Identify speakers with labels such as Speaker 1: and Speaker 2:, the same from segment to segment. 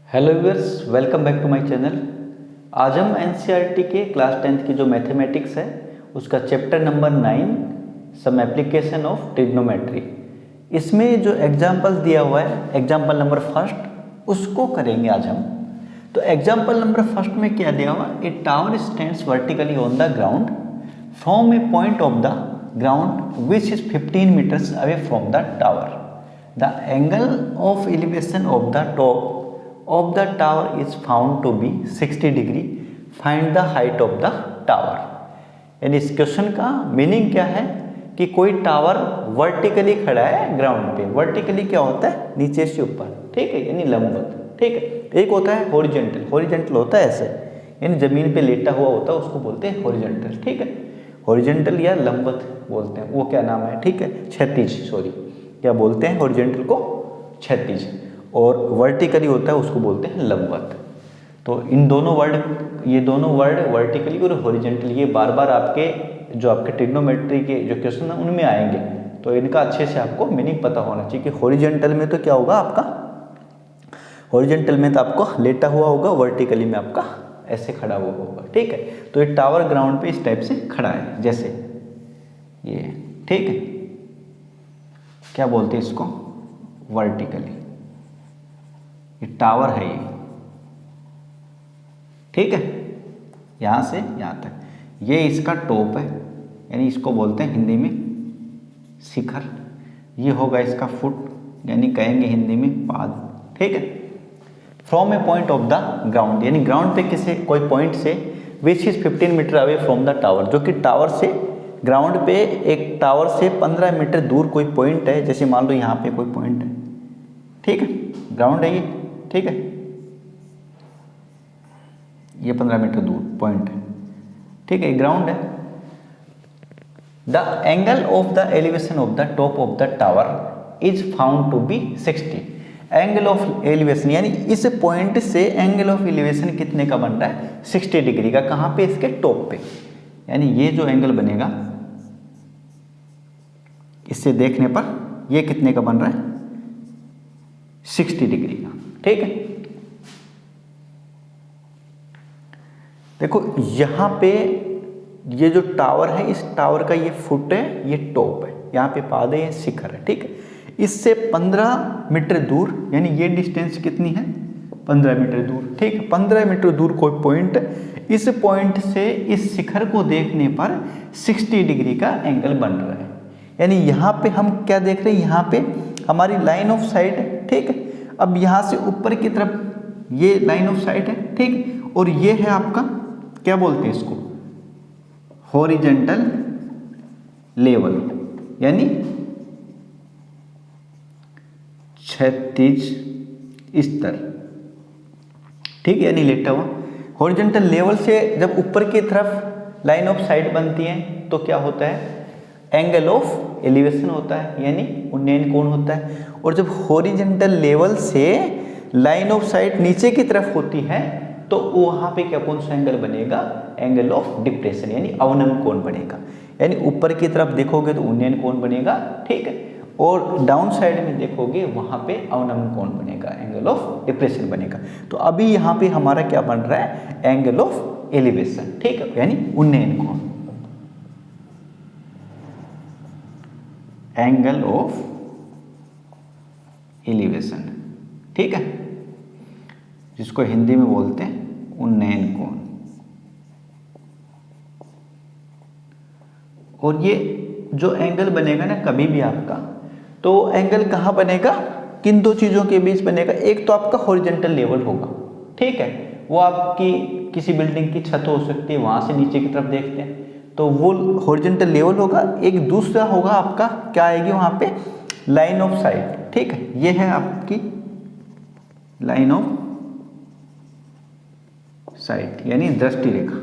Speaker 1: Hello viewers, welcome back to my channel. आज हम NCERT के क्लास 10th की जो मैथमेटिक्स है उसका chapter number 9 some application of trigonometry, इसमें जो एग्जाम्पल दिया हुआ है एग्जाम्पल नंबर फर्स्ट उसको करेंगे आज हम। तो एग्जाम्पल नंबर फर्स्ट में क्या दिया हुआ, a tower stands vertically on the ground from a point of the ground which is 15 metres away from the tower. The angle of elevation of the top of the tower is found to be 60 degree. Find the height of the tower. यानी इस question का meaning क्या है कि कोई tower vertically खड़ा है ground पे। वर्टिकली क्या होता है, नीचे से ऊपर, ठीक है, यानी लंबवत, ठीक है। एक होता है हॉरिजेंटल, हॉरिजेंटल होता है ऐसे, यानी जमीन पे लेटा हुआ होता है, उसको बोलते हैं हॉरिजेंटल, ठीक है। हॉरिजेंटल या लंबवत बोलते हैं, वो क्या नाम है, ठीक है, क्षैतिज, सॉरी, क्या बोलते हैं हॉरिजेंटल को, क्षैतिज, और वर्टिकली होता है उसको बोलते हैं लंबवत। तो इन दोनों वर्ड, ये दोनों वर्ड वर्टिकली और हॉरिजेंटल, ये बार बार आपके ट्रिग्नोमेट्री के जो क्वेश्चन हैं उनमें आएंगे, तो इनका अच्छे से आपको मीनिंग पता होना चाहिए कि हॉरिजेंटल में तो क्या होगा आपका, हॉरिजेंटल में तो आपको लेटा हुआ होगा, वर्टिकली में आपका ऐसे खड़ा हुआ होगा, ठीक है। तो ये टावर ग्राउंड पे इस टाइप से खड़ा है, जैसे ये, ठीक है, क्या बोलते हैं इसको, वर्टिकली, ये टावर है ये, ठीक है, यहां से यहां तक, ये इसका टॉप है, यानी इसको बोलते हैं हिंदी में शिखर। ये होगा इसका फुट, यानी कहेंगे हिंदी में पाद, ठीक है। From a point of the ground, यानी ग्राउंड पे किसी कोई पॉइंट से, which is 15 metre away from the tower, जो कि टावर से, ग्राउंड पे एक टावर से 15 मीटर दूर कोई पॉइंट है, जैसे मान लो यहाँ पे कोई पॉइंट है, ठीक है, ग्राउंड है ये, ठीक है, ये 15 मीटर दूर पॉइंट है, ठीक है, ग्राउंड है। The angle of the elevation of the top of the tower is found to be 60। Angle of elevation, यानी इस पॉइंट से एंगल ऑफ एलिवेशन कितने का बन रहा है, 60 डिग्री का। कहाँ पे, इसके टॉप पे, यानी ये जो एंगल बनेगा इससे देखने पर ये कितने का बन रहा है, 60 डिग्री का, ठीक है। देखो यहां पे ये जो टावर है, इस टावर का ये फुट है, ये टॉप है, यहाँ पे पाद है, ये शिखर है, ठीक है। इससे 15 मीटर दूर, यानी ये डिस्टेंस कितनी है, 15 मीटर दूर, ठीक है, 15 मीटर दूर कोई पॉइंट, इस पॉइंट से इस शिखर को देखने पर 60 डिग्री का एंगल बन रहा है। यानी यहाँ पे हम क्या देख रहे हैं, यहाँ पे हमारी लाइन ऑफ साइट है, ठीक है। अब यहाँ से ऊपर की तरफ ये लाइन ऑफ साइट है, ठीक, और ये है आपका, क्या बोलते हैं इसको, हॉरिजेंटल लेवल, यानी क्षैतिज स्तर, ठीक है, यानी लेटा हुआ। हॉरिजेंटल लेवल से जब ऊपर की तरफ लाइन ऑफ साइट बनती है तो क्या होता है, एंगल ऑफ एलिवेशन होता है, यानी उन्नयन कोण होता है। और जब हॉरिजेंटल लेवल से लाइन ऑफ साइट नीचे की तरफ होती है तो वहां पे क्या, कौन सा एंगल बनेगा, एंगल ऑफ डिप्रेशन, यानी अवनमन कोण बनेगा। यानी ऊपर की तरफ देखोगे तो उन्नयन कोण बनेगा, ठीक है, और डाउन साइड में देखोगे वहां पे अवनमन कोण बनेगा, एंगल ऑफ डिप्रेशन बनेगा। तो अभी यहाँ पे हमारा क्या बन रहा है, एंगल ऑफ एलिवेशन, ठीक है, यानी उन्नयन कोण, एंगल ऑफ एलिवेशन, ठीक है, जिसको हिंदी में बोलते हैं उन्नयन कोण। और ये जो एंगल बनेगा ना कभी भी आपका, तो एंगल कहाँ बनेगा, किन दो चीजों के बीच बनेगा, एक तो आपका हॉरिजेंटल लेवल होगा, ठीक है, वो आपकी किसी बिल्डिंग की छत हो सकती है, वहां से नीचे की तरफ देखते हैं तो वो हॉरिजेंटल लेवल होगा। एक दूसरा होगा आपका, क्या आएगी वहां पे, लाइन ऑफ साइट, ठीक है, ये है आपकी लाइन ऑफ साइट, यानी दृष्टि रेखा।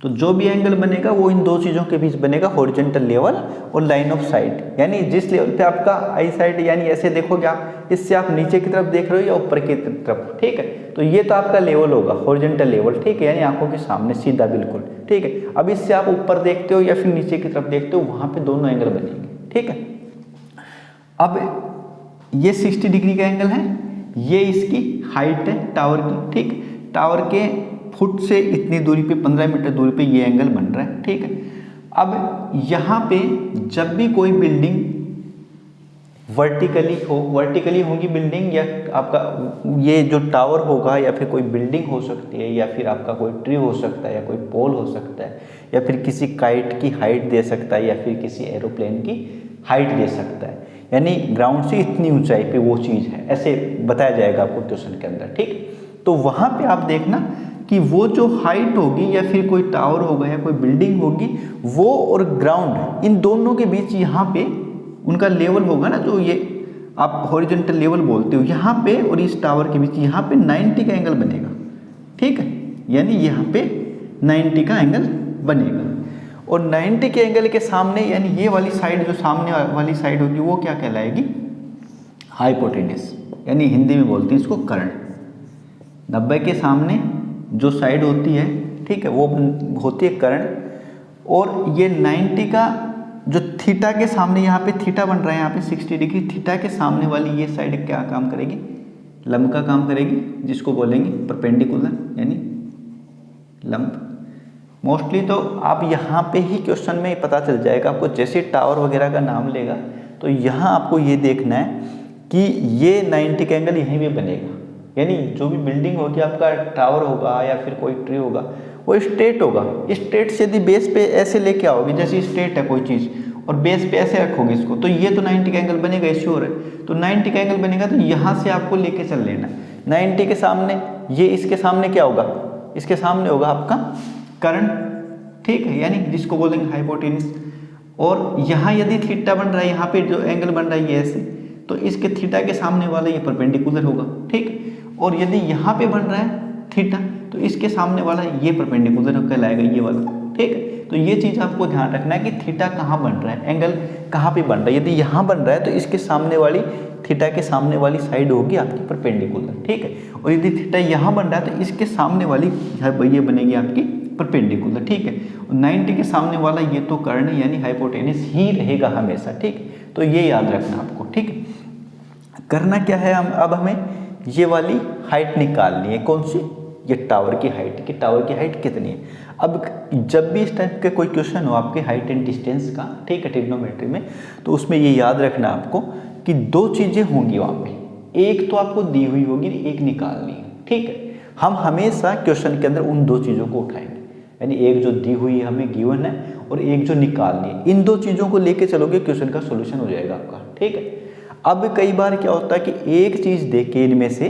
Speaker 1: तो जो भी एंगल बनेगा वो इन दो चीजों के बीच बनेगा, हॉरिजेंटल लेवल और लाइन ऑफ साइट। यानी जिस लेवल पे आपका आई साइट, यानी ऐसे देखोगे आप, इससे आप नीचे की तरफ देख रहे हो या ऊपर की तरफ, ठीक है, तो ये तो आपका लेवल होगा, हॉरिजेंटल लेवल, ठीक है, यानी आंखों के सामने सीधा बिल्कुल, ठीक है। अब इससे आप ऊपर देखते हो या फिर नीचे की तरफ देखते हो, वहां पे दोनों एंगल बनेंगे, ठीक है। अब ये 60 डिग्री का एंगल है, ये इसकी हाइट है टावर की, ठीक। टावर के फुट से इतनी दूरी पे 15 मीटर दूरी पे ये एंगल बन रहा है, ठीक है। अब यहाँ पे जब भी कोई बिल्डिंग वर्टिकली होगी बिल्डिंग, या आपका ये जो टावर होगा या फिर कोई बिल्डिंग हो सकती है, या फिर आपका कोई ट्री हो सकता है, या कोई पोल हो सकता है, या फिर किसी काइट की हाइट दे सकता है, या फिर किसी एरोप्लेन की हाइट दे सकता है, यानी ग्राउंड से इतनी ऊंचाई पे वो चीज़ है, ऐसे बताया जाएगा आपको क्वेश्चन के अंदर, ठीक। तो वहाँ पे आप देखना कि वो जो हाइट होगी या फिर कोई टावर होगा या कोई बिल्डिंग होगी, वो और ग्राउंड इन दोनों के बीच यहाँ पे उनका लेवल होगा ना, जो ये आप हॉरिजॉन्टल लेवल बोलते हो, यहाँ पे और इस टावर के बीच यहाँ पे 90 का एंगल बनेगा, ठीक है। यानी यहाँ पे 90 का एंगल बनेगा, और 90 के एंगल के सामने यानी ये वाली साइड, जो सामने वाली साइड होगी वो क्या कहलाएगी, हाइपोटेनस, यानी हिंदी में बोलते हैं इसको कर्ण। 90 के सामने जो साइड होती है, ठीक है, वो होती है कर्ण। और ये 90 का जो थीटा के सामने यहाँ पे थीटा बन रहा है, यहाँ पे 60 डिग्री, थीटा के सामने वाली ये साइड क्या काम करेगी, लंब का काम करेगी, जिसको बोलेंगे परपेंडिकुलर, यानी लंब। मोस्टली तो आप यहाँ पे ही क्वेश्चन में पता चल जाएगा आपको, जैसे टावर वगैरह का नाम लेगा तो यहाँ आपको ये देखना है कि ये 90 का एंगल यहीं पे बनेगा, यानी जो भी बिल्डिंग होगी, आपका टावर होगा या फिर कोई ट्री होगा, वो स्ट्रेट होगा। स्ट्रेट से यदि बेस पे ऐसे लेके आओगे, जैसे स्ट्रेट है कोई चीज़ और बेस पे ऐसे रखोगे इसको, तो ये तो 90 का एंगल बनेगा, श्योर है। तो 90 का एंगल बनेगा, तो यहाँ से आपको लेके चल लेना। 90 के सामने ये, इसके सामने क्या होगा, इसके सामने होगा आपका कर्ण, ठीक है, यानी जिसको बोलेंगे हाइपोटेनस। और यहाँ यदि थीटा बन रहा है, यहाँ पे जो एंगल बन रहा है ये ऐसे, तो इसके थीटा के सामने वाला ये परपेंडिकुलर होगा, ठीक। और यदि यहाँ पे बन रहा है थीटा, तो इसके सामने वाला ये परपेंडिकुलर कहलाएगा, ये वाला, ठीक है। तो ये चीज़ आपको ध्यान रखना है कि थीटा कहाँ बन रहा है, एंगल कहाँ पे बन रहा है। यदि यहाँ बन रहा है तो इसके सामने वाली, थीटा के सामने वाली साइड होगी आपकी परपेंडिकुलर, ठीक है। और यदि थीटा यहाँ बन रहा है तो इसके सामने वाली ये बनेगी आपकी परपेंडिकुलर, ठीक है। 90 के सामने वाला ये तो कर्ण यानी हाइपोटेनस ही रहेगा हमेशा, ठीक। तो ये याद रखना आपको, ठीक है। करना क्या है, अब हमें ये वाली हाइट निकालनी है, कौन सी, ये टावर की हाइट, कि टावर की हाइट कितनी है। अब जब भी इस टाइप के कोई क्वेश्चन हो आपके हाइट एंड डिस्टेंस का, ठीक है, ट्रिग्नोमेट्री में, तो उसमें ये याद रखना आपको कि दो चीज़ें होंगी वहाँ पे, एक तो आपको दी हुई होगी, एक निकालनी है, ठीक है। हम हमेशा क्वेश्चन के अंदर उन दो चीज़ों को उठाएंगे, यानी एक जो दी हुई हमें गिवन है और एक जो निकालनी है, इन दो चीज़ों को लेके चलोगे क्वेश्चन का सोल्यूशन हो जाएगा आपका, ठीक है। अब कई बार क्या होता है कि एक चीज़ दे के इनमें से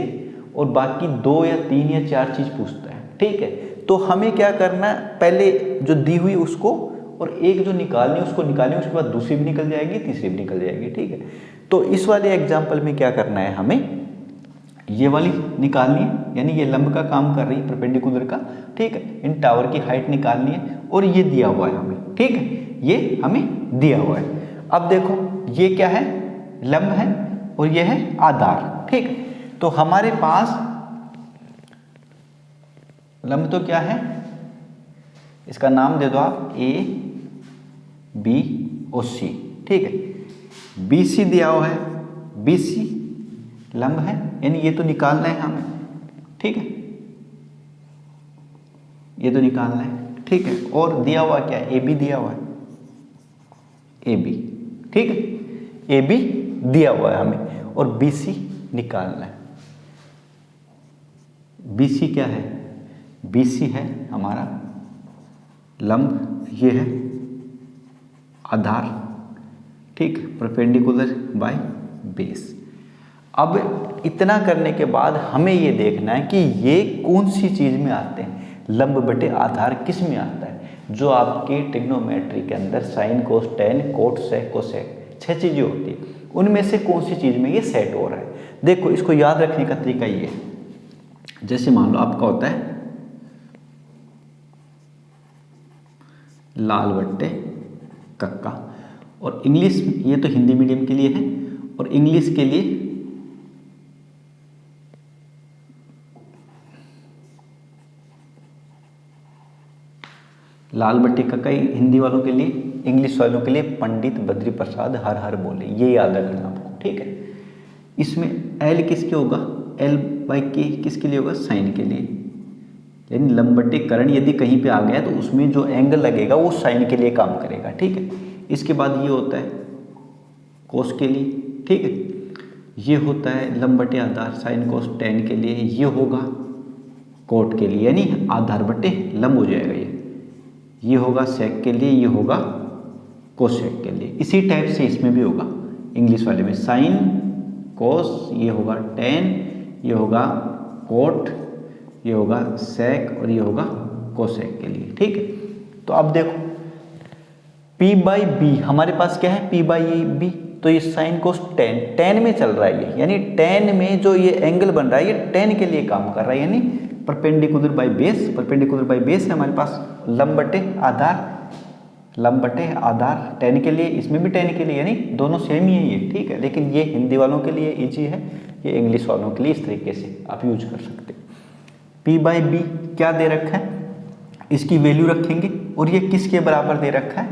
Speaker 1: और बाकी 2 या 3 या 4 चीज़ पूछता है, ठीक है। तो हमें क्या करना है, पहले जो दी हुई उसको और एक जो निकालनी उसको निकालनी, उसके बाद दूसरी भी निकल जाएगी, तीसरी भी निकल जाएगी, ठीक है। तो इस वाले एग्जाम्पल में क्या करना है, हमें ये वाली निकालनी है, यानी ये लंब का काम कर रही है परपेंडिकुलर का, ठीक है। इन टावर की हाइट निकालनी है और ये दिया हुआ है हमें, ठीक है, ये हमें दिया हुआ है। अब देखो ये क्या है, लंब है और ये है आधार, ठीक। तो हमारे पास लंब तो क्या है, इसका नाम दे दो आप ए बी और सी, ठीक है। बी सी दिया हुआ है, बी सी लंब है, यानी ये तो निकालना है हमें, ठीक है, ये तो निकालना है, ठीक है। और दिया हुआ क्या है, ए बी दिया हुआ है, ए बी, ठीक है, ए बी दिया हुआ है हमें, और बी सी निकालना है। बी सी क्या है, बी सी है हमारा लंब, ये है आधार, ठीक, परपेंडिकुलर बाय बेस। अब इतना करने के बाद हमें ये देखना है कि ये कौन सी चीज़ में आते हैं, लंब बटे आधार किस में आता है, जो आपके ट्रिग्नोमेट्री के अंदर sine cos tan cot sec cosec 6 चीज़ें होती है, उनमें से कौन सी चीज़ में ये सेट हो रहा है। देखो इसको याद रखने का तरीका ये है, जैसे मान लो आपका होता है लाल बट्टे कक्का, और इंग्लिश, ये तो हिंदी मीडियम के लिए है, और इंग्लिश के लिए लाल बट्टे कक्का हिंदी वालों के लिए, इंग्लिश वालों के लिए पंडित बद्री प्रसाद हर हर बोले, ये याद रखना आपको, ठीक है। इसमें एल किसके होगा, एल बाई के किसके लिए होगा, साइन के लिए। यानी लंबटे कर्ण यदि कहीं पे आ गया तो उसमें जो एंगल लगेगा वो साइन के लिए काम करेगा, ठीक है। इसके बाद ये होता है कोस के लिए, ठीक है। ये होता है लंबटे आधार साइन कोस टेन के लिए, ये होगा कोट के लिए, यानी आधार बटे लंब हो जाएगा ये होगा सेक के लिए, ये होगा कोसेक के लिए। इसी टाइप से इसमें भी होगा इंग्लिश वाले में, साइन कोस, ये होगा टेन, ये होगा कोट, ये होगा सेक और ये होगा कोसेक के लिए, ठीक है। तो अब देखो P बाई बी हमारे पास क्या है, P बाई बी, तो ये साइन कोस टेन में चल रहा है ये, यानी टेन में जो ये एंगल बन रहा है ये टेन के लिए काम कर रहा है, यानी perpendicular by base, perpendicular by base है हमारे पास, लंब बटे आधार टेन के लिए, इसमें भी टेन के लिए, यानी दोनों सेम ही है ये, ठीक है। लेकिन ये हिंदी वालों के लिए इजी है, ये इंग्लिश वालों के लिए इस तरीके से आप यूज कर सकते हैं। P बाई बी क्या दे रखा है, इसकी वैल्यू रखेंगे, और ये किसके बराबर दे रखा है,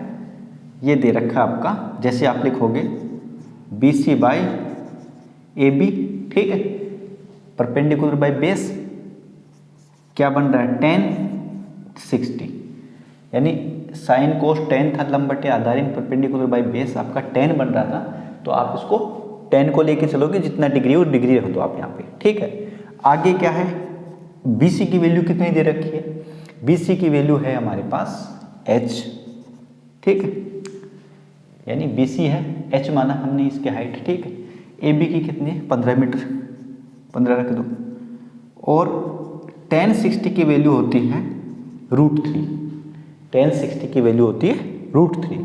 Speaker 1: ये दे रखा है आपका, जैसे आप लिखोगे B C by A B, ठीक है। परपेंडिकुलर बाई बेस क्या बन रहा है, 1060, यानी साइन कोस 10 था लंब बटे आधार इन परपेंडिकुलर बाई बेस आपका 10 बन रहा था, तो आप इसको 10 को लेके चलोगे, जितना डिग्री हो डिग्री रख दो आप यहाँ पे, ठीक है। आगे क्या है, बी सी की वैल्यू कितनी दे रखी है, बी सी की वैल्यू है हमारे पास h, ठीक है, यानी बी सी है h माना हमने इसके हाइट, ठीक है। ए बी की कितनी है, 15 मीटर, 15 रख दो, और 1060 की वैल्यू होती है √3, 1060 की वैल्यू होती है √3।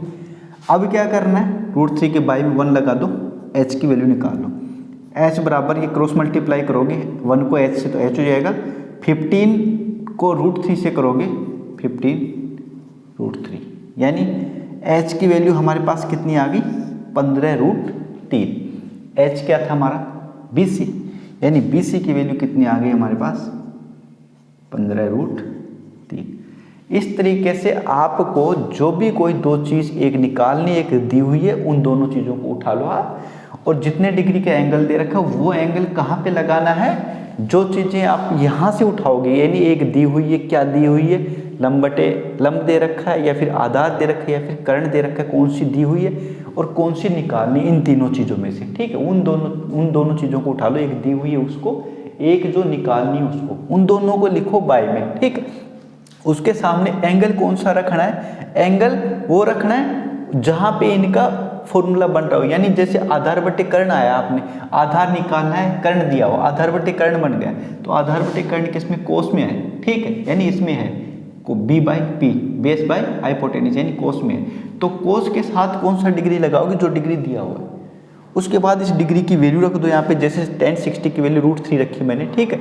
Speaker 1: अब क्या करना है, √3 के बाई में 1 लगा दो, h की वैल्यू निकाल लो, h बराबर ये क्रॉस मल्टीप्लाई करोगे 1 को h से तो h हो जाएगा, 15 को √3 से करोगे 15 √3, यानी h की वैल्यू हमारे पास कितनी आ गई, 15 √3। h क्या था हमारा, BC, यानी BC की वैल्यू कितनी आ गई हमारे पास, 15 √3। इस तरीके से आपको जो भी कोई दो चीज़ एक निकालनी एक दी हुई है, उन दोनों चीज़ों को उठा लो आप, और जितने डिग्री का एंगल दे रखा है वो एंगल कहाँ पे लगाना है, जो चीज़ें आप यहाँ से उठाओगे, यानी एक दी हुई है, क्या दी हुई है, लंब दे रखा है या फिर आधार दे रखा है या फिर कर्ण दे रखा है, कौन सी दी हुई है और कौन सी निकालनी, इन तीनों चीज़ों में से, ठीक है। उन दोनों चीज़ों को उठा लो, एक दी हुई है उसको, एक जो निकालनी है उसको, उन दोनों को लिखो बाय में, ठीक है। उसके सामने एंगल कौन सा रखना है, एंगल वो रखना है जहाँ पे इनका फॉर्मूला बन रहा हो, यानी जैसे आधार बटे कर्ण आया, आपने आधार निकालना है, कर्ण दिया हो, आधार बटे कर्ण बन गया, तो आधार बटे कर्ण किसमें, कोस में है, ठीक है, यानी इसमें है B by P, base by hypotenuse, यानी कोस में है, तो कोस के साथ कौन सा डिग्री लगाओगे, जो डिग्री दिया हुआ है। उसके बाद इस डिग्री की वैल्यू रख दो यहाँ पे, जैसे 1060 की वैल्यू √3 रखी मैंने, ठीक है,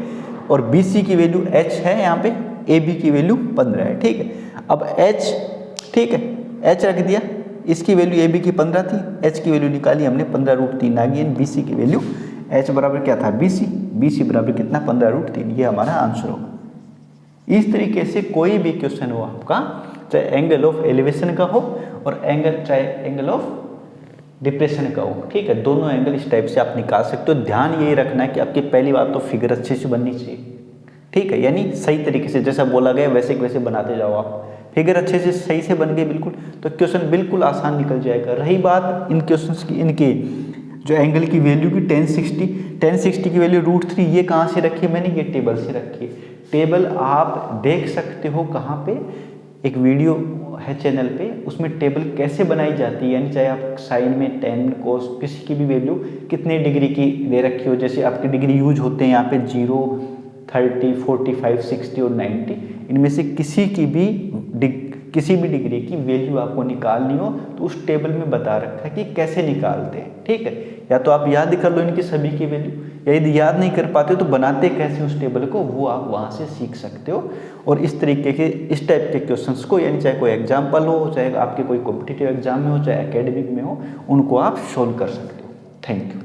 Speaker 1: और BC की वैल्यू h है यहाँ पे, AB की वैल्यू 15 है, ठीक है। अब h, ठीक है, h रख दिया, इसकी वैल्यू AB की 15 थी, h की वैल्यू निकाली हमने 15 √3 आ गई, BC की वैल्यू, h बराबर क्या था, BC बराबर कितना, 15 √3, ये हमारा आंसर होगा। इस तरीके से कोई भी क्वेश्चन हो आपका, चाहे एंगल ऑफ एलिवेशन का हो और चाहे एंगल ऑफ डिप्रेशन का हो, ठीक है, दोनों एंगल इस टाइप से आप निकाल सकते हो। ध्यान यही रखना है कि आपकी पहली बात तो फिगर अच्छे से बननी चाहिए, ठीक है, यानी सही तरीके से जैसा बोला गया वैसे वैसे बनाते जाओ आप, फिगर अच्छे से सही से बन गई बिल्कुल, तो क्वेश्चन बिल्कुल आसान निकल जाएगा। रही बात इन क्वेश्चंस की, इनकी जो एंगल की वैल्यू की 1060 की वैल्यू √3, ये कहाँ से रखी है मैंने, ये टेबल से रखी है। टेबल आप देख सकते हो कहाँ पे, एक वीडियो है चैनल पे, उसमें टेबल कैसे बनाई जाती है, यानी चाहे आप साइन में 10 कोस किसी की भी वैल्यू कितने डिग्री की दे रखी हो, जैसे आपके डिग्री यूज होते हैं यहाँ पे 0, 30, 45, 60 और 90, इनमें से किसी भी डिग्री की वैल्यू आपको निकालनी हो तो उस टेबल में बता रखा है कि कैसे निकालते हैं, ठीक है। या तो आप याद कर लो इनकी सभी की वैल्यू, या यदि याद नहीं कर पाते तो बनाते कैसे उस टेबल को, वो आप वहाँ से सीख सकते हो। और इस तरीके के इस टाइप के क्वेश्चंस को, यानी चाहे कोई एग्जाम्पल हो, चाहे आपके कोई कॉम्पिटिटिव एग्जाम में हो, चाहे एकेडमिक में हो, उनको आप सोल्व कर सकते हो। Thank you.